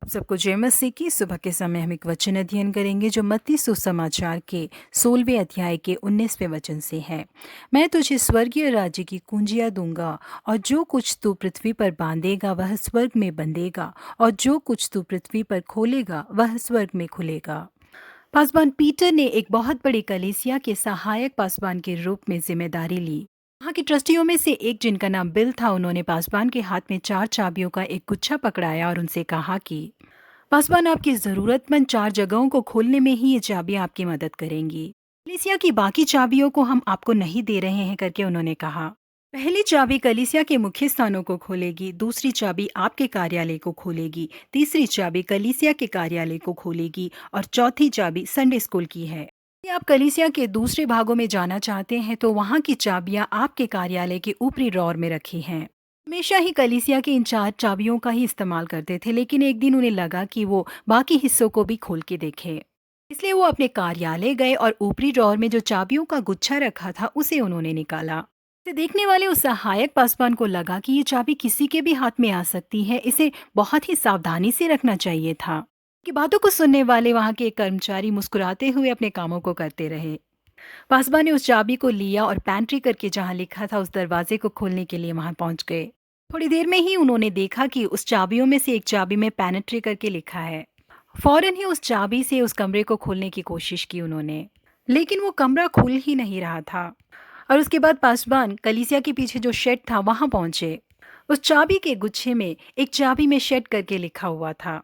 सबको जय मसीह की। सुबह के समय हम एक वचन अध्ययन करेंगे जो मत्ती सुसमाचार के 16वें अध्याय के 19वें वचन से है। मैं तुझे स्वर्गीय राज्य की कुंजियां दूंगा, और जो कुछ तू पृथ्वी पर बांधेगा वह स्वर्ग में बंधेगा, और जो कुछ तू पृथ्वी पर खोलेगा वह स्वर्ग में खुलेगा। पासवान पीटर ने एक बहुत बड़ी कलीसिया के सहायक पासवान के रूप में जिम्मेदारी ली। वहाँ के ट्रस्टियों में से एक, जिनका नाम बिल था, उन्होंने पासवान के हाथ में 4 चाबियों का एक गुच्छा पकड़ाया और उनसे कहा कि पासवान, आपकी जरूरतमंद 4 जगहों को खोलने में ही ये चाबियां आपकी मदद करेंगी। कलीसिया की बाकी चाबियों को हम आपको नहीं दे रहे हैं करके उन्होंने कहा। पहली चाबी कलीसिया के मुख्य स्थानों को खोलेगी, दूसरी चाबी आपके कार्यालय को खोलेगी, तीसरी चाबी कलीसिया के कार्यालय को खोलेगी, और चौथी चाबी संडे स्कूल की है। यदि आप कलीसिया के दूसरे भागों में जाना चाहते हैं तो वहाँ की चाबियां आपके कार्यालय के ऊपरी ड्रॉर में रखी हैं। हमेशा ही कलीसिया के इन 4 चाबियों का ही इस्तेमाल करते थे, लेकिन एक दिन उन्हें लगा कि वो बाकी हिस्सों को भी खोल के देखें। इसलिए वो अपने कार्यालय गए और ऊपरी ड्रॉर में जो चाबियों का गुच्छा रखा था उसे उन्होंने निकाला। इसे देखने वाले उस सहायक पासवान को लगा कि ये चाबी किसी के भी हाथ में आ सकती है, इसे बहुत ही सावधानी से रखना चाहिए था। कि बातों को सुनने वाले वहां के एक कर्मचारी मुस्कुराते हुए अपने कामों को करते रहे। पासवान ने उस चाबी को लिया और पैंट्री करके जहां लिखा था उस दरवाजे को खोलने के लिए वहां पहुंच गए। थोड़ी देर में ही उन्होंने देखा कि उस चाबियों में से एक चाबी में पेनेट्री करके लिखा है। फौरन ही उस चाबी से उस कमरे को खोलने की कोशिश की उन्होंने, लेकिन वो कमरा खुल ही नहीं रहा था। और उसके बाद पासवान कलीसिया के पीछे जो शेड था वहां पहुंचे। उस चाबी के गुच्छे में एक चाबी में शेड करके लिखा हुआ था,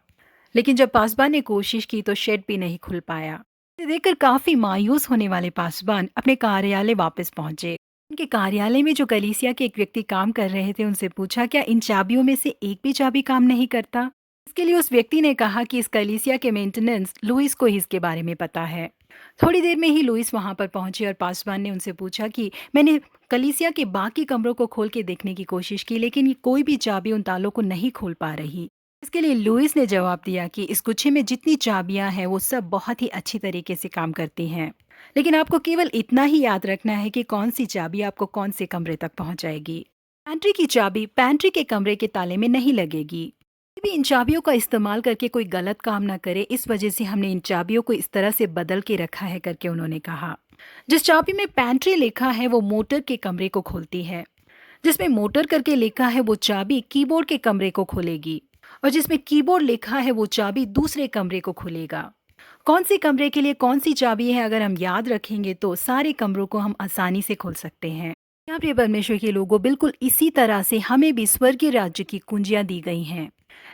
लेकिन जब पासवान ने कोशिश की तो शेड भी नहीं खुल पाया। इसे देखकर काफी मायूस होने वाले पासवान अपने कार्यालय वापस पहुंचे। उनके कार्यालय में जो कलीसिया के एक व्यक्ति काम कर रहे थे उनसे पूछा, क्या इन चाबियों में से एक भी चाबी काम नहीं करता? इसके लिए उस व्यक्ति ने कहा कि इस कलीसिया के मेंटेनेंस लुइस को ही इसके बारे में पता है। थोड़ी देर में ही लुइस वहां पर पहुंचे और पासवान ने उनसे पूछा कि मैंने कलीसिया के बाकी कमरों को खोल के देखने की कोशिश की, लेकिन ये कोई भी चाबी उन तालों को नहीं खोल पा रही। इसके लिए लुइस ने जवाब दिया कि इस गुच्छे में जितनी चाबियां हैं वो सब बहुत ही अच्छी तरीके से काम करती हैं, लेकिन आपको केवल इतना ही याद रखना है कि कौन सी चाबी आपको कौन से कमरे तक पहुंचाएगी। पैंट्री की चाबी पैंट्री के कमरे के ताले में नहीं लगेगी। भी इन चाबियों का इस्तेमाल करके कोई गलत काम ना करे, इस वजह से हमने इन चाबियों को इस तरह से बदल के रखा है करके उन्होंने कहा। जिस चाबी में पैंट्री लिखा है वो मोटर के कमरे को खोलती है, जिसमें मोटर करके लिखा है वो चाबी कीबोर्ड के कमरे को खोलेगी, और जिसमें कीबोर्ड लिखा है वो चाबी दूसरे कमरे को खोलेगा। कौन सी कमरे के लिए कौन सी चाबी है अगर हम याद रखेंगे तो सारे कमरों को हम आसानी से खोल सकते हैं। यहाँ प्रिय परमेश्वर के लोगों, बिल्कुल इसी तरह से हमें भी स्वर्गीय राज्य की कुंजियां दी गई हैं,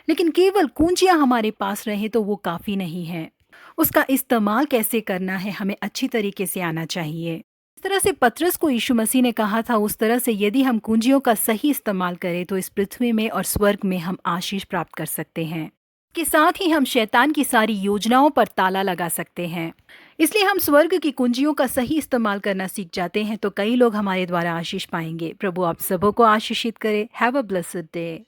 लेकिन केवल कुंजियां हमारे पास रहे तो वो काफी नहीं है। उसका इस्तेमाल कैसे करना है हमें अच्छी तरीके से आना चाहिए। इस तरह से पतरस को यीशु मसीह ने कहा था, उस तरह से यदि हम कुंजियों का सही इस्तेमाल करें तो इस पृथ्वी में और स्वर्ग में हम आशीष प्राप्त कर सकते हैं। के साथ ही हम शैतान की सारी योजनाओं पर ताला लगा सकते हैं। इसलिए हम स्वर्ग की कुंजियों का सही इस्तेमाल करना सीख जाते हैं तो कई लोग हमारे द्वारा आशीष पाएंगे। प्रभु आप सबों को आशीषित करे। Have a blessed day.